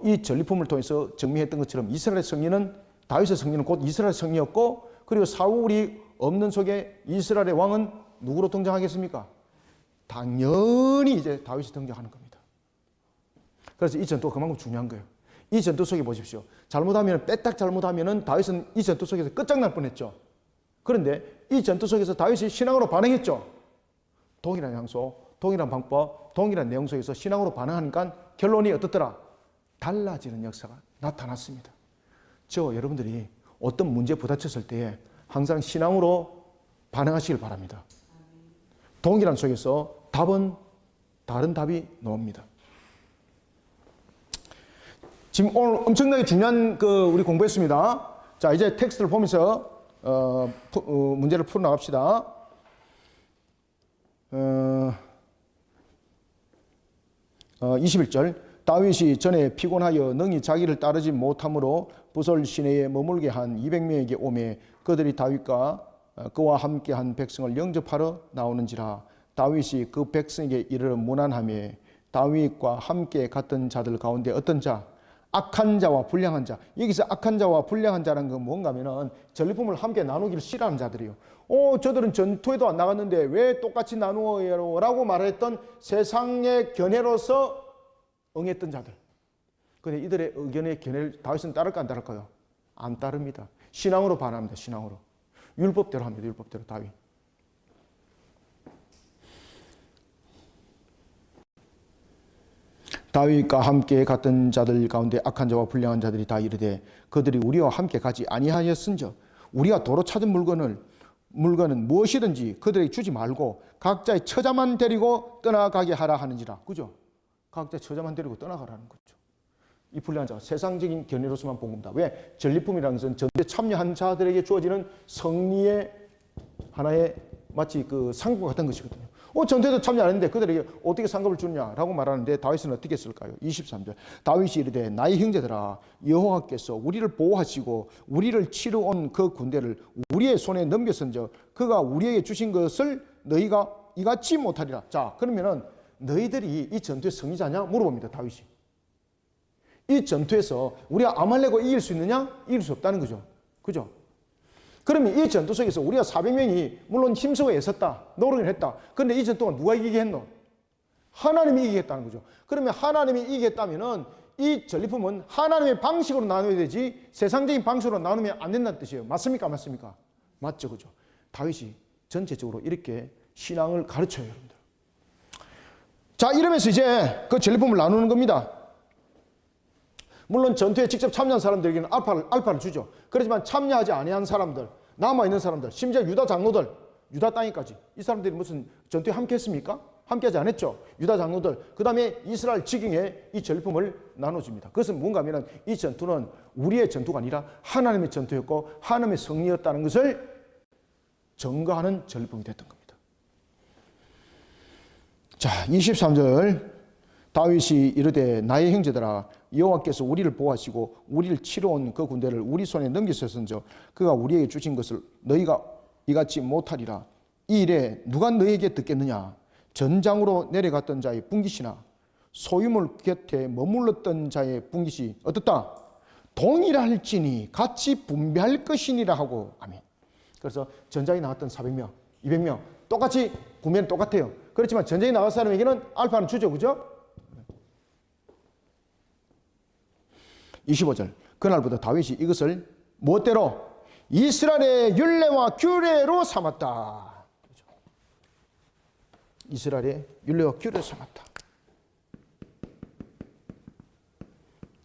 이 전리품을 통해서 증명했던 것처럼 이스라엘의 승리는, 다윗의 승리는 곧 이스라엘의 승리였고, 그리고 사울이 없는 속에 이스라엘의 왕은 누구로 등장하겠습니까? 당연히 이제 다윗이 등장하는 겁니다. 그래서 이 전투가 그만큼 중요한 거예요. 이 전투 속에 보십시오. 잘못하면, 빼딱 잘못하면은 다윗은 이 전투 속에서 끝장날 뻔했죠. 그런데 이 전투 속에서 다윗이 신앙으로 반응했죠. 동일한 장소, 동일한 방법, 동일한 내용 속에서 신앙으로 반응하니까 결론이 어떻더라? 달라지는 역사가 나타났습니다. 여러분들이 어떤 문제에 부딪혔을 때 항상 신앙으로 반응하시길 바랍니다. 동일한 속에서 답은 다른 답이 나옵니다. 지금 오늘 엄청나게 중요한 우리 공부했습니다. 자, 이제 텍스트를 보면서 문제를 풀어 나갑시다. 21절. 다윗이 전에 피곤하여 능히 자기를 따르지 못함으로 부솔 시내에 머물게 한 200명에게 오매 그들이 다윗과 그와 함께한 백성을 영접하러 나오는지라. 다윗이 그 백성에게 이르러 문안하며 다윗과 함께 갔던 자들 가운데 어떤 자? 악한 자와 불량한 자. 여기서 악한 자와 불량한 자라는 건 뭔가 하면은 전리품을 함께 나누기를 싫어하는 자들이에요. 저들은 전투에도 안 나갔는데 왜 똑같이 나누어요? 라고 말했던 세상의 견해로서 응했던 자들. 근데 이들의 의견의 견해를 다윗은 따를까 안 따를까요? 안 따릅니다. 신앙으로 반합니다. 신앙으로. 율법대로 합니다. 율법대로 다윗. 다윗과 함께 갔던 자들 가운데 악한 자와 불량한 자들이 다 이르되 그들이 우리와 함께 가지 아니하였은즉 우리가 도로 찾은 물건은 무엇이든지 그들에게 주지 말고 각자의 처자만 데리고 떠나가게 하라 하는지라. 그죠? 각자의 처자만 데리고 떠나가라는 거죠. 이 불량한 자가 세상적인 견해로서만 본 겁니다. 왜? 전리품이라는 것은 전투에 참여한 자들에게 주어지는 승리의 하나의 마치 상급 같은 것이거든요. 전투에도 참여 안 했는데 그들에게 어떻게 상급을 주느냐라고 말하는데 다윗은 어떻게 했을까요? 23절. 다윗이 이르되 나의 형제들아 여호와께서 우리를 보호하시고 우리를 치러 온 그 군대를 우리의 손에 넘겼은즉 그가 우리에게 주신 것을 너희가 이같이 못하리라. 자, 그러면은 너희들이 이 전투의 승리자냐? 물어봅니다. 다윗이. 이 전투에서 우리가 아말렉을 이길 수 있느냐? 이길 수 없다는 거죠. 그죠? 그러면 이 전투 속에서 우리가 400명이 물론 힘쓰고 애썼다. 노력을 했다. 그런데 이 전투가 누가 이기게 했노? 하나님이 이기겠다는 거죠. 그러면 하나님이 이기겠다면은 이 전리품은 하나님의 방식으로 나눠야 되지 세상적인 방식으로 나누면 안 된다는 뜻이에요. 맞습니까? 맞습니까? 맞죠. 그죠? 다윗이 전체적으로 이렇게 신앙을 가르쳐요. 여러분들. 자, 이러면서 이제 그 전리품을 나누는 겁니다. 물론 전투에 직접 참여한 사람들에게는 알파를 주죠. 그렇지만 참여하지 아니한 사람들, 남아있는 사람들, 심지어 유다 장로들, 유다 땅에까지 이 사람들이 무슨 전투에 함께 했습니까? 함께하지 않았죠. 유다 장로들. 그 다음에 이스라엘 지경에 이 전리품을 나눠줍니다. 그것은 뭔가 하면 이 전투는 우리의 전투가 아니라 하나님의 전투였고 하나님의 승리였다는 것을 증거하는 전리품이 됐던 겁니다. 자, 23절 다윗이 이르되 나의 형제들아 여호와께서 우리를 보호하시고 우리를 치러온 그 군대를 우리 손에 넘기셨은즉 그가 우리에게 주신 것을 너희가 이같이 못하리라. 이 일에 누가 너희에게 듣겠느냐. 전장으로 내려갔던 자의 분깃이나 소유물 곁에 머물렀던 자의 분깃이 어떻다? 동일할지니 같이 분배할 것이니라 하고. 아멘. 그래서 전장에 나갔던 400명, 200명 똑같이 분배는 똑같아요. 그렇지만 전쟁에 나간 사람에게는 알파는 주죠. 그죠? 25절 그날부터 다윗이 이것을 무엇대로? 이스라엘의 율례와 규례로 삼았다. 이스라엘의 율례와 규례로 삼았다.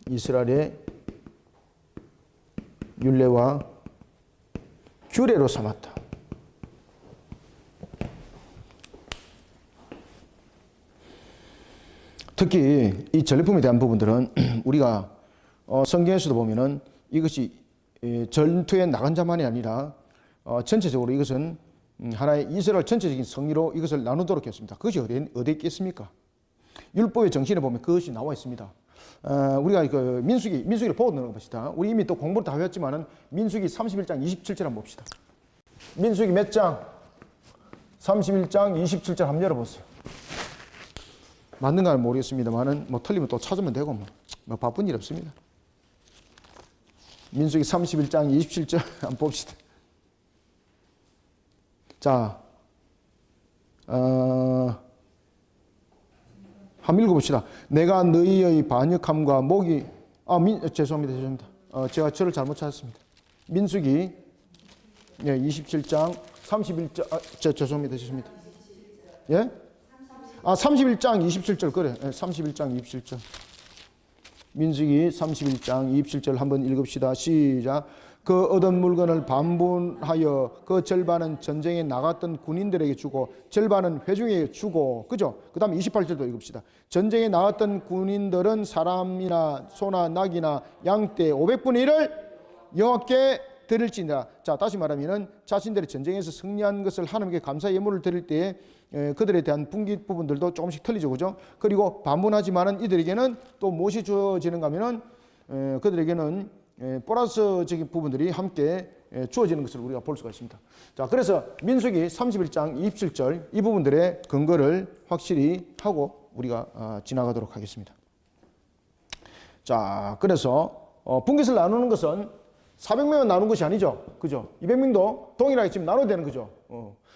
이스라엘의 율례와 규례로 삼았다. 특히 이 전리품에 대한 부분들은 우리가 성경에서도 보면은 이것이 전투에 나간 자만이 아니라 전체적으로 이것은 하나의 이스라엘 전체적인 성리로 이것을 나누도록 했습니다. 그것이 어디에 있겠습니까? 율법의 정신에 보면 그것이 나와 있습니다. 우리가 그 민수기를 보고 넘어갑시다. 우리 이미 또 공부를 다 해왔지만은 민수기 31장 27절 한번 봅시다. 민수기 몇 장? 31장 27절 한번 열어보세요. 맞는가는 모르겠습니다만은 뭐 틀리면 또 찾으면 되고 뭐 바쁜 일 없습니다. 민수기 31장 27절 한번 봅시다. 자, 한번 읽어봅시다. 내가 너희의 반역함과 목이 죄송합니다. 제가 저를 잘못 찾았습니다. 민수기 27장 31절 죄송합니다. 예? 31장 27절 그래. 31장 27절. 민수기 31장 27절 한번 읽읍시다. 시작. 그 얻은 물건을 반분하여 그 절반은 전쟁에 나갔던 군인들에게 주고 절반은 회중에게 주고. 그죠? 그 다음에 28절도 읽읍시다. 전쟁에 나갔던 군인들은 사람이나 소나 낙이나 양떼 500분의 1을 여호와께 드릴지니라. 자, 다시 말하면은 자신들이 전쟁에서 승리한 것을 하나님께 감사 예물을 드릴 때에 그들에 대한 분깃 부분들도 조금씩 틀리죠. 그죠? 그리고 반분하지만은 이들에게는 또 무엇이 주어지는가 하면은 그들에게는 보너스적인 부분들이 함께 주어지는 것을 우리가 볼 수가 있습니다. 자, 그래서 민수기 31장 27절 이 부분들의 근거를 확실히 하고 우리가 지나가도록 하겠습니다. 자, 그래서 분깃을 나누는 것은 400명은 나눈 것이 아니죠. 그죠? 200명도 동일하게 지금 나눠야 되는 거죠.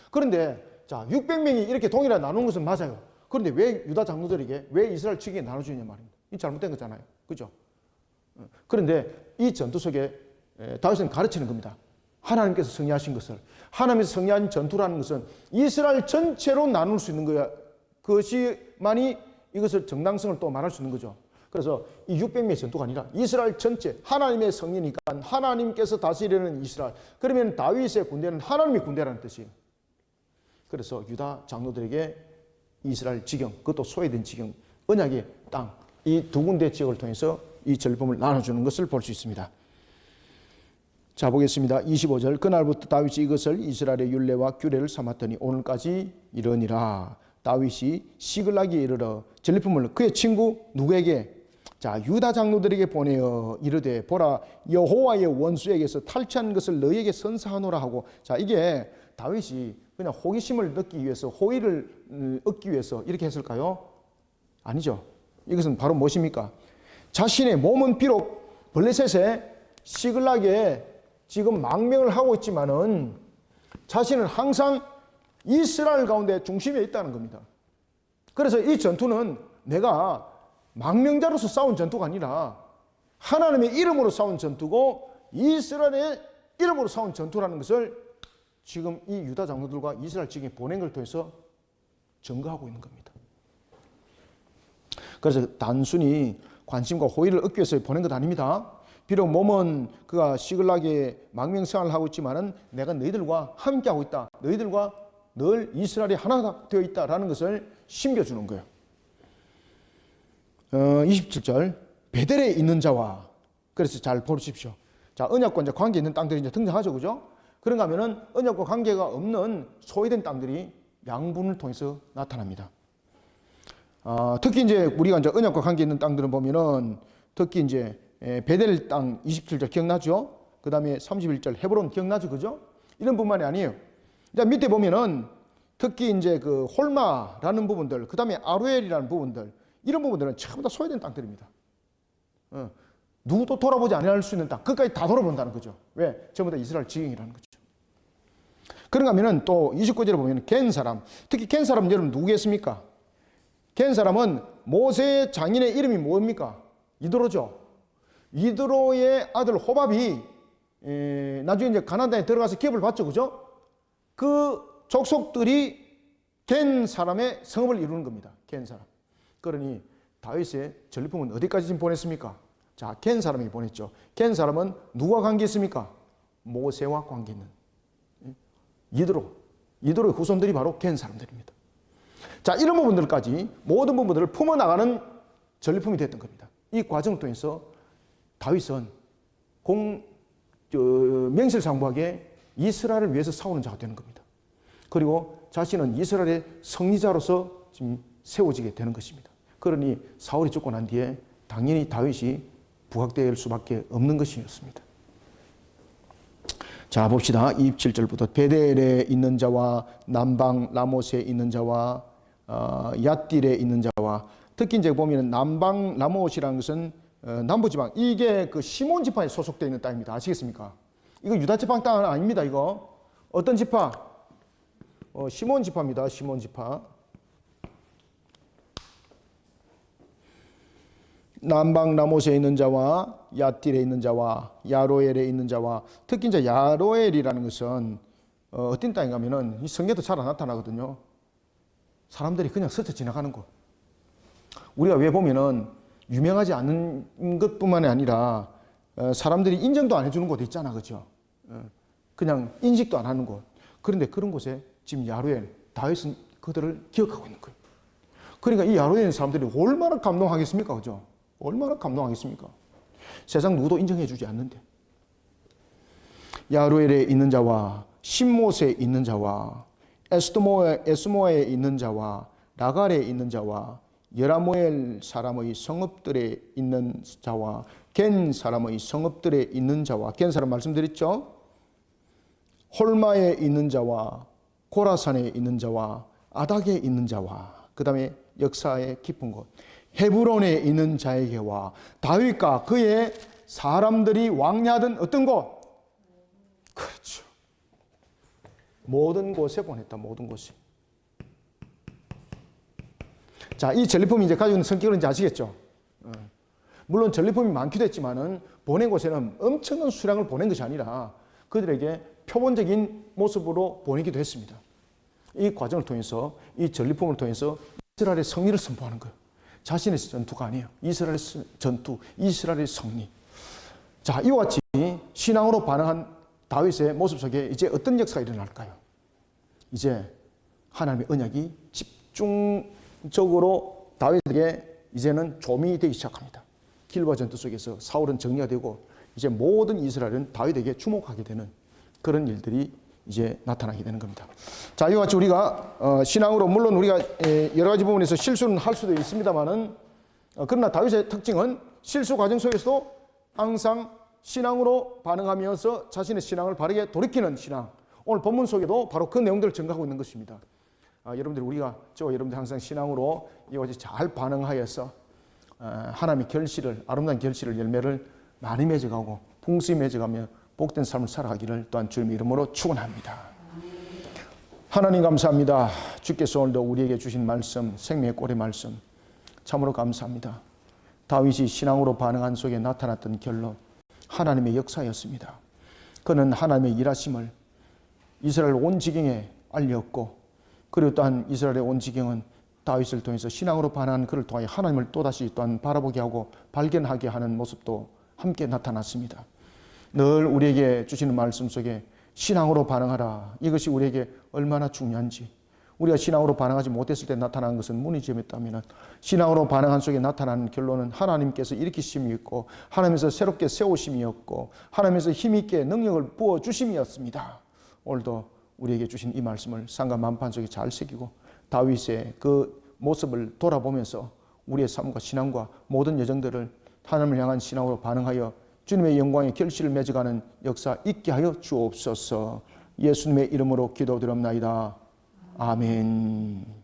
그런데 자, 600명이 이렇게 동일하게 나누는 것은 맞아요. 그런데 왜 유다 장로들에게 왜 이스라엘 측에 나눠주냐 말입니다. 이 잘못된 거잖아요. 그죠? 그런데 이 전투 속에 다윗은 가르치는 겁니다. 하나님께서 승리하신 것을. 하나님께서 승리한 전투라는 것은 이스라엘 전체로 나눌 수 있는 거야. 그것이만이 이것을 정당성을 또 말할 수 있는 거죠. 그래서 이 600명의 전투가 아니라 이스라엘 전체 하나님의 승리니까 하나님께서 다스리는 이스라엘. 그러면 다윗의 군대는 하나님의 군대라는 뜻이에요. 그래서 유다 장로들에게 이스라엘 지경, 그것도 소외된 지경, 언약의 땅, 이 두 군데 지역을 통해서 이 전리품을 나눠주는 것을 볼 수 있습니다. 자, 보겠습니다. 25절 그날부터 다윗이 이것을 이스라엘의 율례와 규례를 삼았더니 오늘까지 이르니라. 다윗이 시글락에 이르러 전리품을 그의 친구 누구에게? 자, 유다 장로들에게 보내어 이르되 보라 여호와의 원수에게서 탈취한 것을 너희에게 선사하노라 하고. 자, 이게 다윗이 그냥 호기심을 얻기 위해서 호의를 얻기 위해서 이렇게 했을까요? 아니죠. 이것은 바로 무엇입니까? 자신의 몸은 비록 블레셋의 시글락에 지금 망명을 하고 있지만은 자신은 항상 이스라엘 가운데 중심에 있다는 겁니다. 그래서 이 전투는 내가 망명자로서 싸운 전투가 아니라 하나님의 이름으로 싸운 전투고 이스라엘의 이름으로 싸운 전투라는 것을 지금 이 유다 장로들과 이스라엘 지경에 보낸 걸 통해서 증거하고 있는 겁니다. 그래서 단순히 관심과 호의를 얻기 위해서 보낸 것 아닙니다. 비록 몸은 그가 시글락에 망명생활을 하고 있지만은 내가 너희들과 함께하고 있다. 너희들과 늘 이스라엘이 하나 되어 있다라는 것을 심겨주는 거예요. 27절 베델에 있는 자와, 그래서 잘 보십시오. 자, 언약과 이제 관계 있는 땅들이 이제 등장하죠, 그죠? 그런가 하면은 언약과 관계가 없는 소외된 땅들이 양분을 통해서 나타납니다. 특히 이제 우리가 이제 언약과 관계 있는 땅들을 보면은 특히 이제 베델 땅 27절 기억나죠? 그 다음에 31절 헤브론 기억나죠, 그죠? 이런 뿐만이 아니에요. 이제 밑에 보면은 특히 이제 그 홀마라는 부분들, 그 다음에 아루엘이라는 부분들, 이런 부분들은 전부 다 소외된 땅들입니다. 누구도 돌아보지 않을 수 있는 땅, 그까지 다 돌아본다는 거죠. 왜? 전부 다 이스라엘 지경이라는 거죠. 그런가 하면은 또 29절에 보면 겐 사람, 특히 겐 사람 여러분 누구겠습니까? 겐 사람은 모세의 장인의 이름이 뭡니까? 이드로죠. 이드로의 아들 호밥이 나중에 이제 가나안 땅에 들어가서 기업을 받죠, 그죠? 그 족속들이 겐 사람의 성읍을 이루는 겁니다. 겐 사람. 그러니 다윗의 전리품은 어디까지 지금 보냈습니까? 자, 겐 사람이 보냈죠. 겐 사람은 누가 관계했습니까? 모세와 관계 있는 이드로의 후손들이 바로 겐 사람들입니다. 자, 이런 부분들까지 모든 부분들을 품어나가는 전리품이 됐던 겁니다. 이 과정을 통해서 다윗은 명실상부하게 이스라엘을 위해서 싸우는 자가 되는 겁니다. 그리고 자신은 이스라엘의 승리자로서 지금 세워지게 되는 것입니다. 그러니 사울이 죽고 난 뒤에 당연히 다윗이 부각될 수밖에 없는 것이었습니다. 자, 봅시다. 27절부터 베델에 있는 자와 남방 라못에 있는 자와 얏딜에 있는 자와, 특히 이제 보면 남방 라못이라는 것은 남부지방, 이게 그 시몬 지파에 소속되어 있는 땅입니다. 아시겠습니까? 이거 유다 지파 땅은 아닙니다. 이거 어떤 지파? 시몬 지파입니다. 시몬 지파. 남방 라못에 있는 자와 얏딜에 있는 자와 야로엘에 있는 자와, 특히 이제 야로엘이라는 것은 어떤 땅인가 하면은 이 성경에도 잘 안 나타나거든요. 사람들이 그냥 스쳐 지나가는 곳. 우리가 왜 보면은 유명하지 않은 것뿐만이 아니라 사람들이 인정도 안 해주는 곳 있잖아, 그죠? 그냥 인식도 안 하는 곳. 그런데 그런 곳에 지금 야로엘, 다윗은 그들을 기억하고 있는 거예요. 그러니까 이 야로엘 사람들이 얼마나 감동하겠습니까, 그죠? 얼마나 감동하겠습니까? 세상 누구도 인정해주지 않는데. 야로엘에 있는 자와 신못에 있는 자와 에스모아에 있는 자와 라갈에 있는 자와 여라모엘 사람의 성읍들에 있는 자와 겐 사람의 성읍들에 있는 자와, 겐 사람 말씀드렸죠? 홀마에 있는 자와 고라산에 있는 자와 아닥에 있는 자와, 그 다음에 역사의 깊은 곳 헤브론에 있는 자에게와 다윗과 그의 사람들이 왕래하던 어떤 곳? 그렇죠. 모든 곳에 보냈다. 모든 곳에. 자, 이 전리품이 이제 가지고 있는 성격은 이제 아시겠죠? 물론 전리품이 많기도 했지만은 보낸 곳에는 엄청난 수량을 보낸 것이 아니라 그들에게 표본적인 모습으로 보내기도 했습니다. 이 과정을 통해서, 이 전리품을 통해서 이스라엘의 승리를 선포하는 거예요. 자신의 전투가 아니에요. 이스라엘의 전투, 이스라엘의 승리. 자, 이와 같이 신앙으로 반응한 다윗의 모습 속에 이제 어떤 역사가 일어날까요? 이제 하나님의 언약이 집중적으로 다윗에게 이제는 조명이 되기 시작합니다. 길보아 전투 속에서 사울은 정리가 되고 이제 모든 이스라엘은 다윗에게 주목하게 되는 그런 일들이 이제 나타나게 되는 겁니다. 자, 이와 같이 우리가 신앙으로 물론 우리가 여러 가지 부분에서 실수는 할 수도 있습니다만은 그러나 다윗의 특징은 실수 과정 속에서도 항상 신앙으로 반응하면서 자신의 신앙을 바르게 돌이키는 신앙. 오늘 본문 속에도 바로 그 내용들을 증가하고 있는 것입니다. 여러분들 저와 여러분들 항상 신앙으로 이와 같이 잘 반응하여서 하나님의 결실을, 아름다운 결실을, 열매를 많이 맺어가고 풍성히 맺어가며 복된 삶을 살아가기를 또한 주님의 이름으로 축원합니다. 하나님 감사합니다. 주께서 오늘도 우리에게 주신 말씀, 생명의 꼴의 말씀 참으로 감사합니다. 다윗이 신앙으로 반응한 속에 나타났던 결론, 하나님의 역사였습니다. 그는 하나님의 일하심을 이스라엘 온 지경에 알렸고, 그리고 또한 이스라엘의 온 지경은 다윗을 통해서 신앙으로 반응한 그를 통하여 하나님을 또다시 또한 바라보게 하고 발견하게 하는 모습도 함께 나타났습니다. 늘 우리에게 주시는 말씀 속에 신앙으로 반응하라. 이것이 우리에게 얼마나 중요한지. 우리가 신앙으로 반응하지 못했을 때 나타나는 것은 무너짐이었다면 신앙으로 반응한 속에 나타나는 결론은 하나님께서 일으키심이 있고 하나님께서 새롭게 세우심이었고 하나님께서 힘있게 능력을 부어주심이었습니다. 오늘도 우리에게 주신 이 말씀을 상가 만판 속에 잘 새기고 다윗의 그 모습을 돌아보면서 우리의 삶과 신앙과 모든 여정들을 하나님을 향한 신앙으로 반응하여 주님의 영광의 결실을 맺어가는 역사 있게 하여 주옵소서. 예수님의 이름으로 기도드립나이다. 아멘.